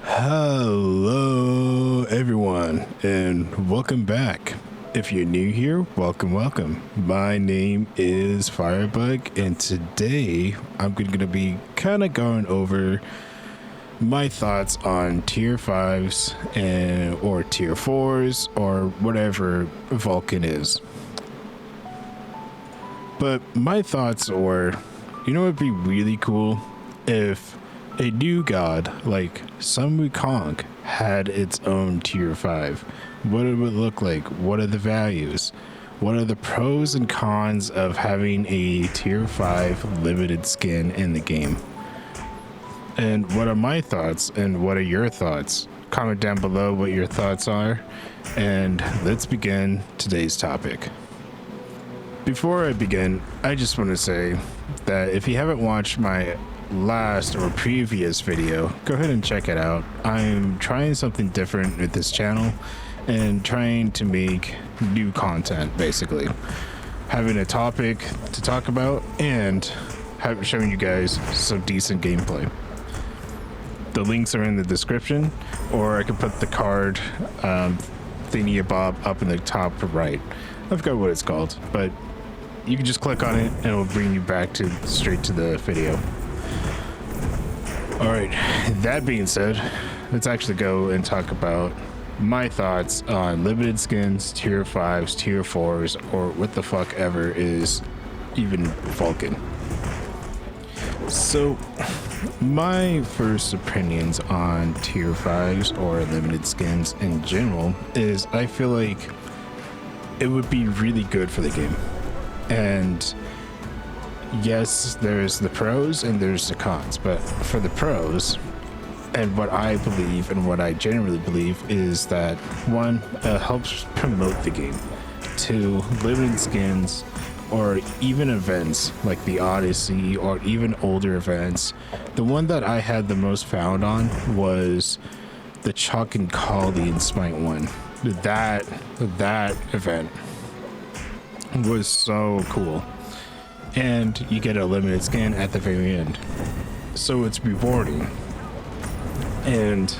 Hello, everyone, and welcome back. If you're new here, welcome. My name is Firebug, and today I'm going to be kind of going over my thoughts on tier 5s or tier 4s or whatever Vulcan is. But my thoughts are, it'd be really cool if a new god like Sun Wukong had its own tier 5. What it would look like, what are the values, what are the pros and cons of having a tier 5 limited skin in the game, and what are my thoughts and what are your thoughts? Comment down below what your thoughts are, and let's begin today's topic. Before I begin, I just want to say that if you haven't watched my last or previous video, go ahead and check it out. I'm trying something different with this channel and trying to make new content, basically having a topic to talk about and showing you guys some decent gameplay. The links are in the description, or I can put the card thingy bob up in the top right. I forgot what it's called, but you can just click on it and it will bring you back straight to the video. Alright, that being said, let's actually go and talk about my thoughts on limited skins, tier 5s, tier 4s, or what the fuck ever is even Vulcan. So, my first opinions on tier 5s or limited skins in general is I feel like it would be really good for the game. And yes, there's the pros and there's the cons, but for the pros, and what I believe and what I generally believe is that one, helps promote the game. Two, limited skins or even events like the Odyssey or even older events. The one that I had the most found on was the Chalk and Kali in Smite 1. That event was so cool. And you get a limited skin at the very end, so it's rewarding. And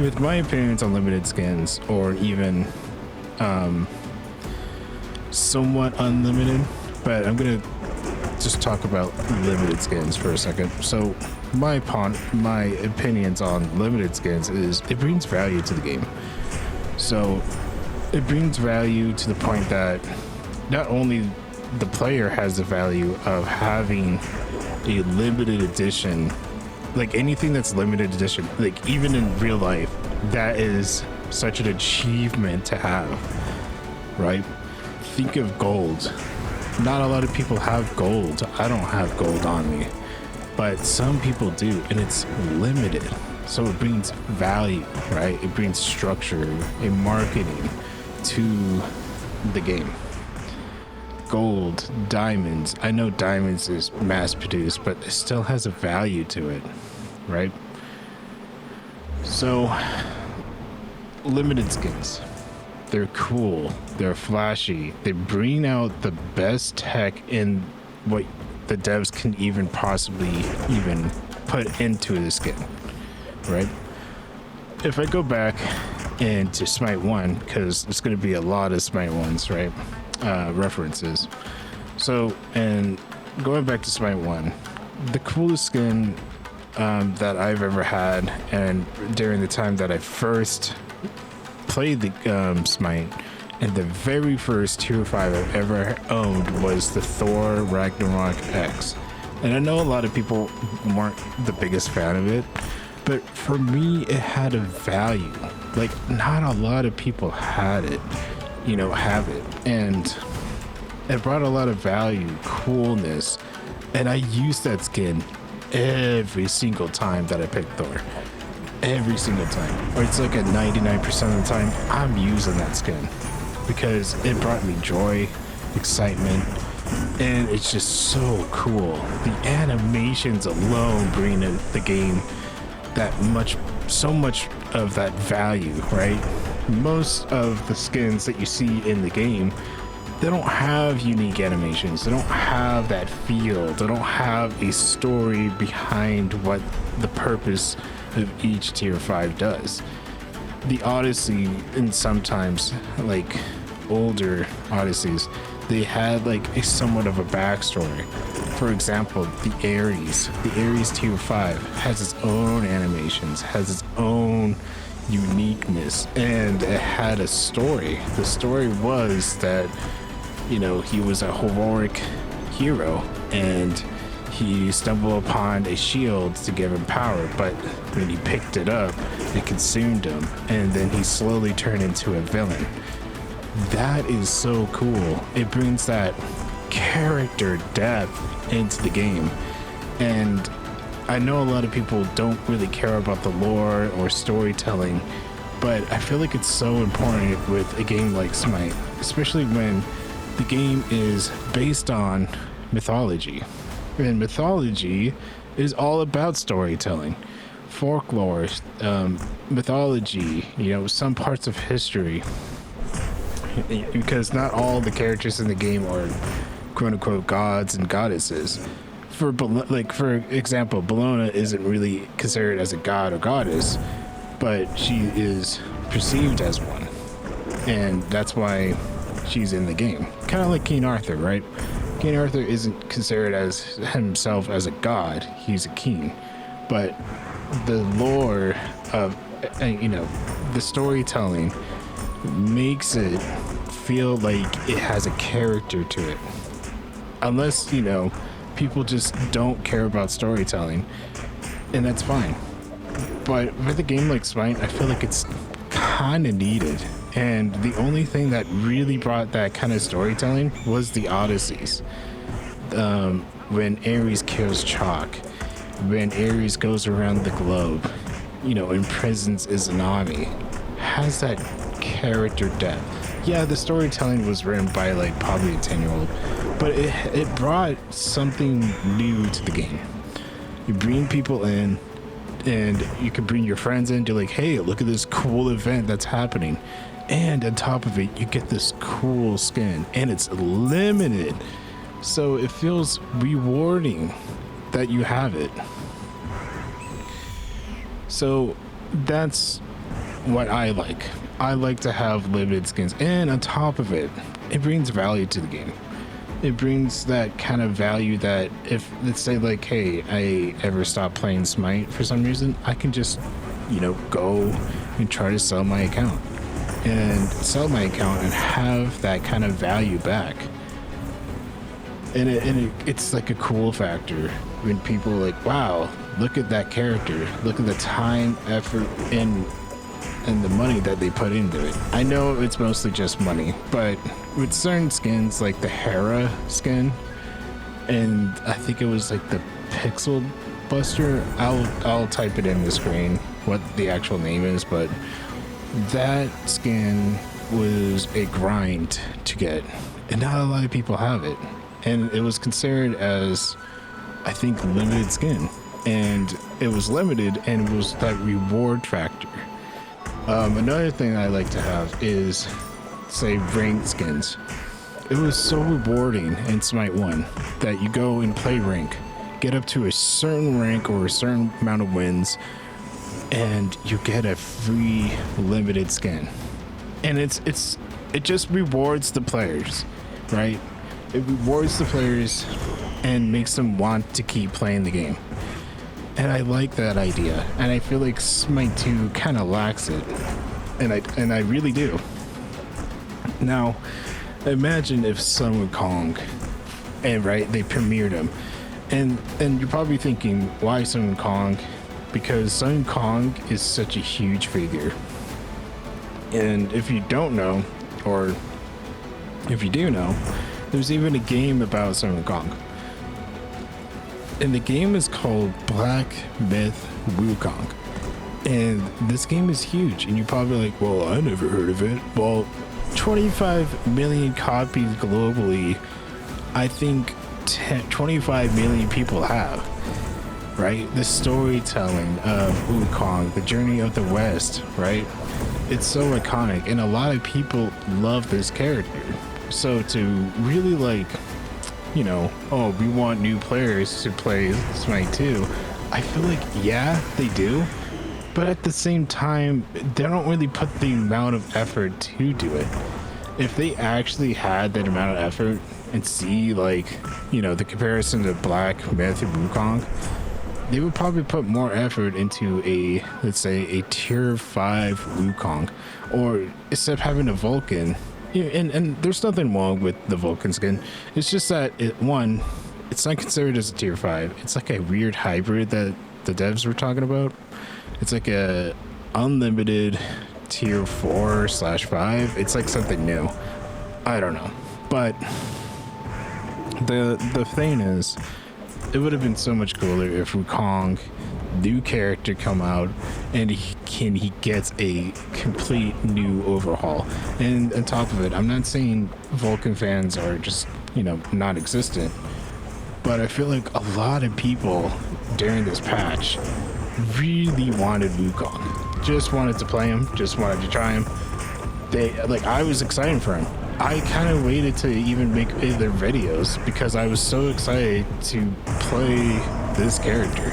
with my opinions on limited skins, or even somewhat unlimited, but I'm gonna just talk about limited skins for a second. So my opinions on limited skins is it brings value to the game. So it brings value to the point that not only the player has the value of having a limited edition, like anything that's limited edition, like even in real life, that is such an achievement to have, right? Think of gold. Not a lot of people have gold. I don't have gold on me, but some people do, and it's limited. So it brings value, right? It brings structure and marketing to the game. Gold, diamonds. I know diamonds is mass produced, but it still has a value to it, right? So, limited skins. They're cool. They're flashy. They bring out the best tech in what the devs can even possibly even put into the skin, right? If I go back into Smite 1, because there's going to be a lot of Smite 1s, right? References. So, and going back to Smite 1, the coolest skin that I've ever had, and during the time that I first played the Smite, and the very first tier 5 I've ever owned was the Thor Ragnarok X. And I know a lot of people weren't the biggest fan of it, but for me it had a value. Like, not a lot of people had it, have it, and it brought a lot of value, coolness, and I used that skin every single time that I picked Thor. Every single time, or it's like a 99% of the time I'm using that skin because it brought me joy, excitement, and it's just so cool. The animations alone bring the game so much of that value, right? Most of the skins that you see in the game, they don't have unique animations. They don't have that feel. They don't have a story behind what the purpose of each tier 5 does. The Odyssey, and sometimes like older Odysseys, they had like a somewhat of a backstory. For example, the Ares tier 5 has its own animations, has its own uniqueness, and it had a story. The story was that, you know, he was a heroic hero and he stumbled upon a shield to give him power, but when he picked it up, it consumed him, and then he slowly turned into a villain. That is so cool. It brings that character depth into the game. And I know a lot of people don't really care about the lore or storytelling, but I feel like it's so important with a game like Smite, especially when the game is based on mythology. And mythology is all about storytelling, folklore, mythology, you know, some parts of history. Because not all the characters in the game are quote unquote gods and goddesses. For example, Bellona isn't really considered as a god or goddess, but she is perceived as one. And that's why she's in the game. Kind of like King Arthur, right? King Arthur isn't considered as himself as a god, he's a king. But the lore of, you know, the storytelling makes it feel like it has a character to it. Unless, you know, people just don't care about storytelling, and that's fine. But with a game like Smite, I feel like it's kind of needed. And the only thing that really brought that kind of storytelling was the Odysseys. When Ares kills Chalk, when Ares goes around the globe, you know, imprisons Izanami, has that character depth. Yeah, the storytelling was written by like probably a 10-year-old, but it brought something new to the game. You bring people in, and you can bring your friends in. You're like, hey, look at this cool event that's happening. And on top of it, you get this cool skin, and it's limited. So it feels rewarding that you have it. So that's what I like. I like to have limited skins, and on top of it, it brings value to the game. It brings that kind of value that if, let's say like, hey, I ever stop playing Smite for some reason, I can just, you know, go and try to sell my account and have that kind of value back. And it's like a cool factor when people are like, wow, look at that character, look at the time, effort, and the money that they put into it. I know it's mostly just money, but with certain skins like the Hera skin, and I think it was like the Pixel Buster, I'll type it in the screen what the actual name is, but that skin was a grind to get, and not a lot of people have it. And it was considered as, I think, limited skin, and it was limited, and it was that reward factor. Another thing I like to have is, say, ranked skins. It was so rewarding in Smite 1 that you go and play rank, get up to a certain rank or a certain amount of wins, and you get a free limited skin. And it just rewards the players, right? It rewards the players and makes them want to keep playing the game. And I like that idea, and I feel like Smite 2 kind of lacks it, and I really do. Now, imagine if Sun Wukong, and right, they premiered him, and you're probably thinking, why Sun Wukong? Because Sun Wukong is such a huge figure, and if you don't know, or if you do know, there's even a game about Sun Wukong. And the game is called Black Myth Wukong. And this game is huge. And you're probably like, well, I never heard of it. Well, 25 million copies globally. I think 25 million people have. Right? The storytelling of Wukong, the journey of the West, right? It's so iconic. And a lot of people love this character. So to really like, you know, oh, we want new players to play Smite 2. I feel like, yeah, they do, but at the same time, they don't really put the amount of effort to do it. If they actually had that amount of effort and see, like, you know, the comparison to Black Myth Wukong, they would probably put more effort into a, let's say, a tier 5 Wukong, or instead of having a Vulcan. And there's nothing wrong with the Vulcan skin. It's just that it's not considered as a tier 5. It's like a weird hybrid that the devs were talking about. It's like a unlimited tier 4/5. It's like something new. I don't know. But the thing is, it would have been so much cooler if Wukong, new character, come out and he gets a complete new overhaul. And on top of it, I'm not saying Vulcan fans are just, you know, non-existent, but I feel like a lot of people during this patch really wanted Wukong, just wanted to play him, just wanted to try him. I was excited for him. I kind of waited to even make their videos because I was so excited to play this character.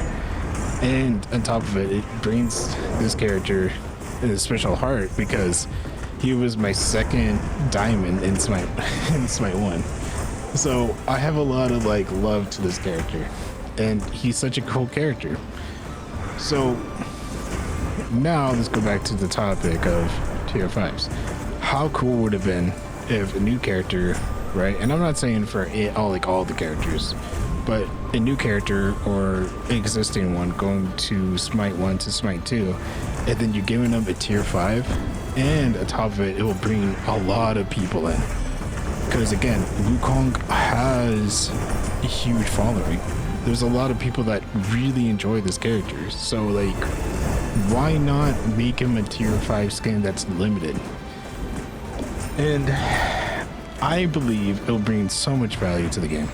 And on top of it, it brings this character a special heart because he was my second diamond in Smite, in Smite 1. So I have a lot of like love to this character, and he's such a cool character. So now let's go back to the topic of tier 5s. How cool would it have been if a new character, right? And I'm not saying for all the characters, but a new character or existing one going to Smite 1 to Smite 2, and then you're giving them a tier 5, and on top of it, it will bring a lot of people in. Because again, Wukong has a huge following. There's a lot of people that really enjoy this character. So like, why not make him a tier 5 skin that's limited? And I believe it'll bring so much value to the game.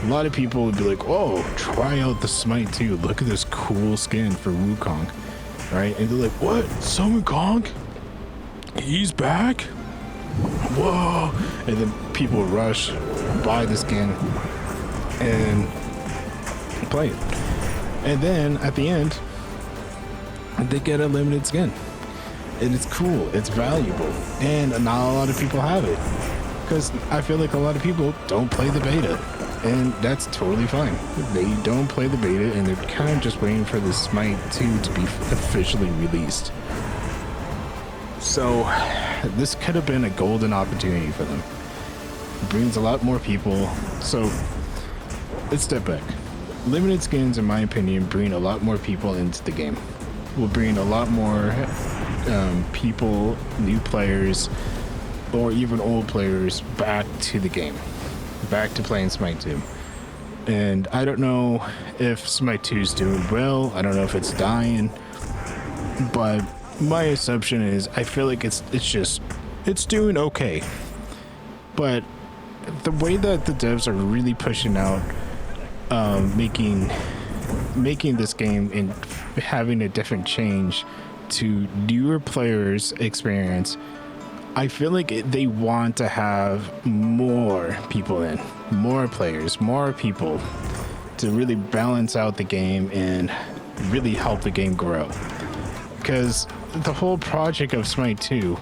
A lot of people would be like, oh, try out the Smite 2. Look at this cool skin for Wukong, right? And they're like, what? Sun Wukong? He's back? Whoa. And then people rush, buy the skin, and play it. And then at the end, they get a limited skin. And it's cool, it's valuable, and not a lot of people have it. Because I feel like a lot of people don't play the beta, and that's totally fine. They don't play the beta, and they're kind of just waiting for the Smite 2 to be officially released. So this could have been a golden opportunity for them. It brings a lot more people. So let's step back. Limited skins, in my opinion, bring a lot more people into the game. Will bring a lot more people, new players, or even old players back to the game, back to playing Smite 2. And I don't know if Smite 2 is doing well. I don't know if it's dying, but my assumption is I feel like it's doing okay. But the way that the devs are really pushing out, making this game and having a different change to newer players' experience, I feel like they want to have more people in, more players, more people to really balance out the game and really help the game grow. Because the whole project of Smite 2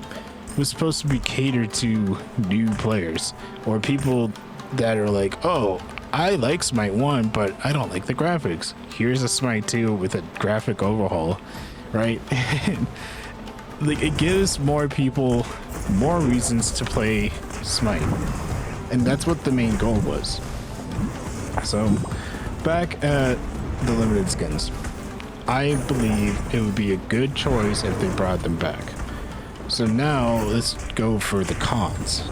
was supposed to be catered to new players or people that are like, oh, I like Smite 1, but I don't like the graphics. Here's a Smite 2 with a graphic overhaul, right? Like, it gives more people more reasons to play Smite, and that's what the main goal was. So back at the limited skins, I believe it would be a good choice if they brought them back. So now let's go for the cons,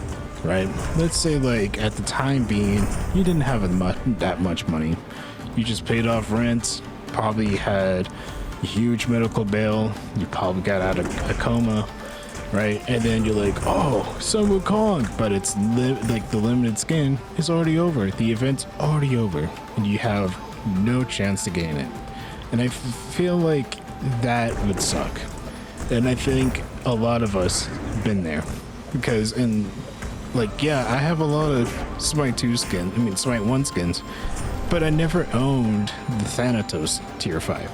right? Let's say, like, at the time being, you didn't have that much money. You just paid off rent, probably had a huge medical bill, you probably got out of a coma, right? And then you're like, oh, Sun Wukong, but it's like the limited skin is already over. The event's already over, and you have no chance to gain it. And I feel like that would suck. And I think a lot of us have been there, because yeah, I have a lot of Smite 1 skins, but I never owned the Thanatos tier 5.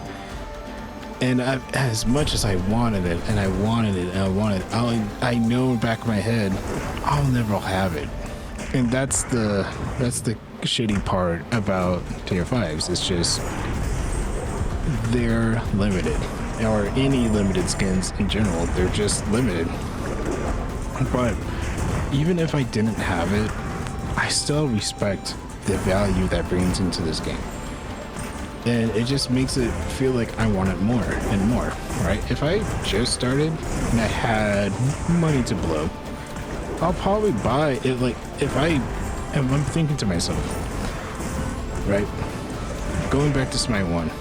And as much as I wanted it, and I wanted it, and I wanted it, I know in the back of my head, I'll never have it. And that's the shitty part about tier 5s. It's just they're limited, or any limited skins in general. They're just limited. But even if I didn't have it, I still respect the value that brings into this game. And it just makes it feel like I want it more and more, right? If I just started and I had money to blow, I'll probably buy it. Like, if I'm thinking to myself, right? Going back to Smite 1,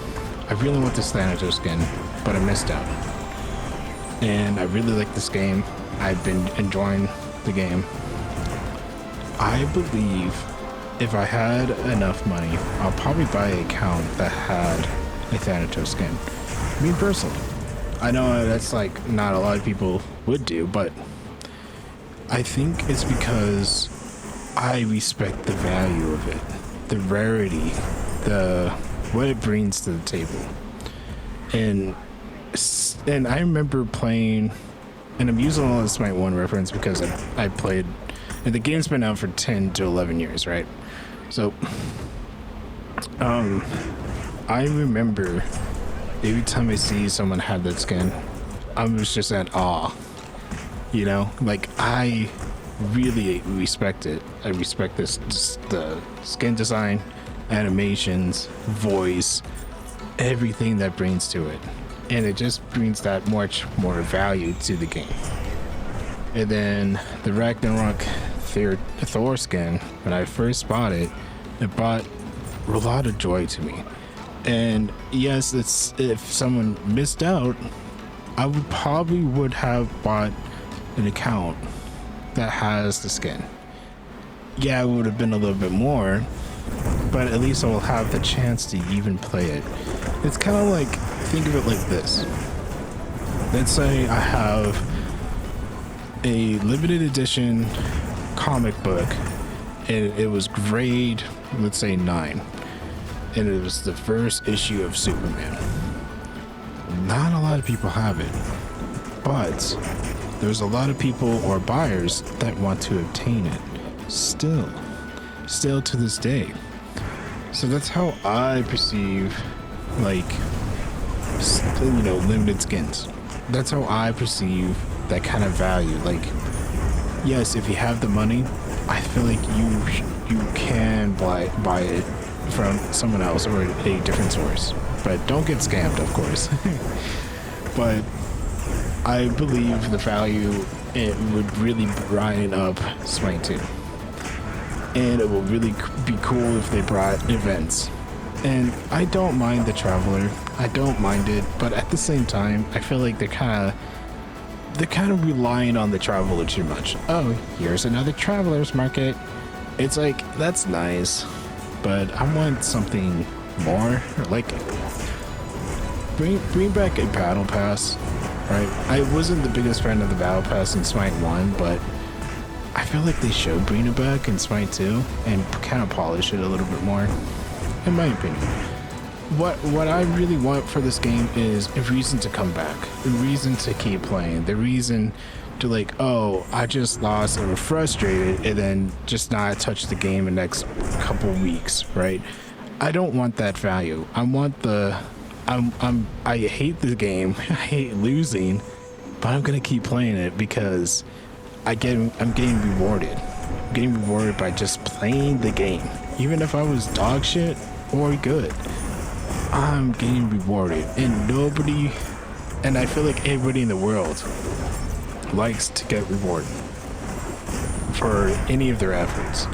I really want this Thanatos skin, but I missed out. And I really like this game. I've been enjoying the game. I believe if I had enough money, I'll probably buy an account that had a Thanatos skin. Me personally. I know that's like not a lot of people would do, but I think it's because I respect the value of it, the rarity, what it brings to the table. And I remember playing, and I'm using all this Smite 1 reference because I played, and the game's been out for 10 to 11 years, right? So, I remember every time I see someone had that skin, I was just at awe, you know? Like, I really respect it. I respect the skin design, animations, voice, everything that brings to it. And it just brings that much more value to the game. And then the Ragnarok Thor skin, when I first bought it, it brought a lot of joy to me. And yes, if someone missed out, I would have bought an account that has the skin. Yeah, it would have been a little bit more, but at least I will have the chance to even play it. It's kind of like, think of it like this. Let's say I have a limited edition comic book, and it was grade, let's say 9, and it was the first issue of Superman. Not a lot of people have it, but there's a lot of people or buyers that want to obtain it still to this day. So that's how I perceive, like, you know, limited skins. That's how I perceive that kind of value. Like, yes, if you have the money, I feel like you can buy it from someone else or a different source, but don't get scammed, of course. But I believe the value, it would really brighten up Smite 2, and it will really be cool if they brought events. And I don't mind the Traveler, I don't mind it, but at the same time, I feel like they're kind of relying on the Traveler too much. Oh, here's another Traveler's Market. It's like, that's nice, but I want something more. Like, bring back a Battle Pass, right? I wasn't the biggest fan of the Battle Pass in Smite 1, but I feel like they should bring it back in Smite 2 and kind of polish it a little bit more, in my opinion. What I really want for this game is a reason to come back, a reason to keep playing, the reason to, like, oh, I just lost and I'm frustrated, and then just not touch the game in the next couple weeks, right? I don't want that value. I want I hate the game. I hate losing, but I'm gonna keep playing it because I'm getting rewarded. I'm getting rewarded by just playing the game, even if I was dog shit or good. I'm getting rewarded, and I feel like everybody in the world likes to get rewarded for any of their efforts.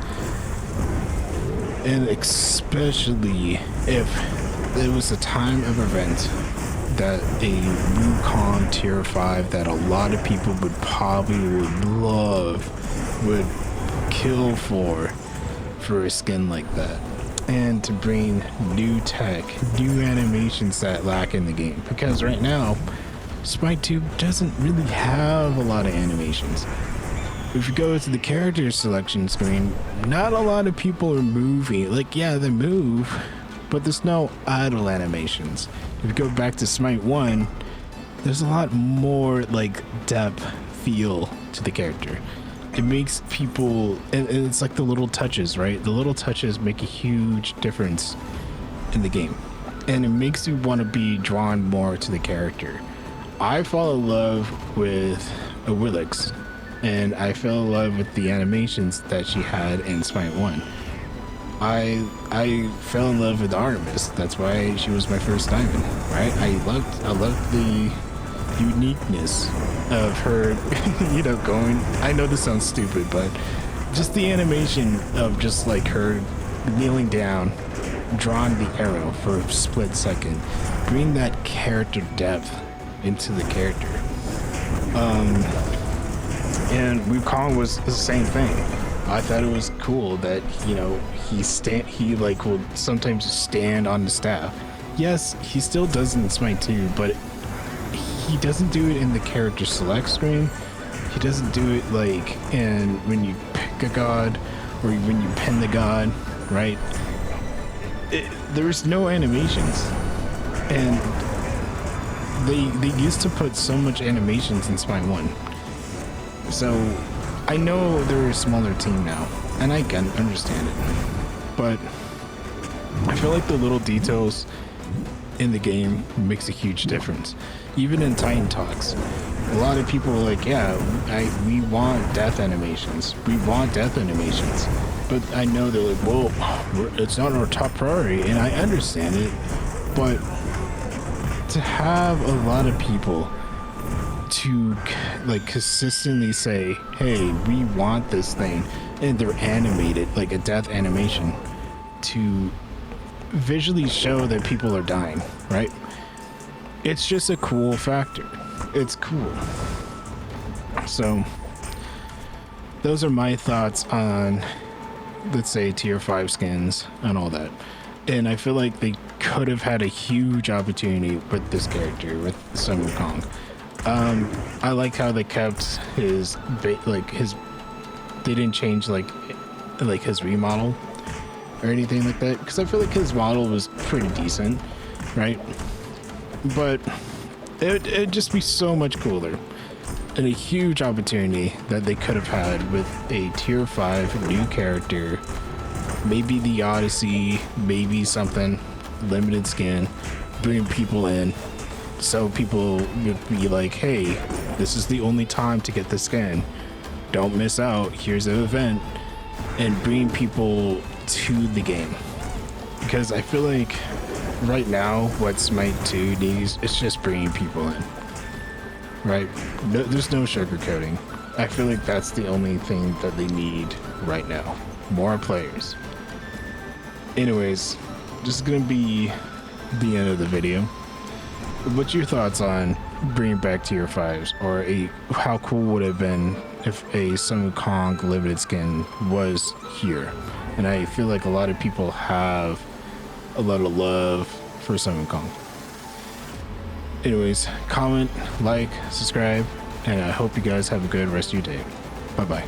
And especially if it was a time of event that a Wukong tier 5 that a lot of people would kill for a skin like that. And to bring new tech, new animations that lack in the game. Because right now, Smite 2 doesn't really have a lot of animations. If you go to the character selection screen, not a lot of people are moving. Like, yeah, they move, but there's no idle animations. If you go back to Smite 1, there's a lot more like depth, feel to the character. It makes people, and it's like the little touches, right? The little touches make a huge difference in the game, and it makes you want to be drawn more to the character. I fall in love with Willix, and I fell in love with the animations that she had in Smite 1. I fell in love with Artemis. That's why she was my first diamond, right? I loved the uniqueness of her, you know, going. I know this sounds stupid, but just the animation of just like her kneeling down, drawing the arrow for a split second, bring that character depth into the character. And Wukong was the same thing. I thought it was cool that, you know, he like will sometimes stand on the staff. Yes, he still does in Smite 2, but he doesn't do it in the character select screen. He doesn't do it like when you pick a god or when you pin the god, right? There's no animations, and they used to put so much animations in Smite 1. So I know they're a smaller team now, and I can understand it, but I feel like the little details in the game makes a huge difference. Even in Titan Talks, a lot of people are like, yeah, we want death animations. We want death animations. But I know they're like, well, it's not our top priority, and I understand it. But to have a lot of people to like consistently say, hey, we want this thing, and they're animated, like a death animation, to visually show that people are dying, right? It's just a cool factor. It's cool. So those are my thoughts on, let's say, tier 5 skins and all that. And I feel like they could have had a huge opportunity with this character, with Sun Wukong. I like how they kept his they didn't change like his remodel or anything like that, because I feel like his model was pretty decent, right? But it'd just be so much cooler, and a huge opportunity that they could have had with a tier 5 new character, maybe the Odyssey, maybe something limited skin, bring people in so people would be like, hey, this is the only time to get the skin, don't miss out, here's an event, and bring people to the game. Because I feel like right now what Smite 2 needs is just bringing people in, right? No, there's no sugarcoating. I feel like that's the only thing that they need right now, more players. Anyways, this is gonna be the end of the video. What's your thoughts on bringing back tier 5s, or how cool would it have been if a Sun Wukong limited skin was here? And I feel like a lot of people have a lot of love for Sun Wukong. Anyways, comment, like, subscribe, and I hope you guys have a good rest of your day. Bye bye.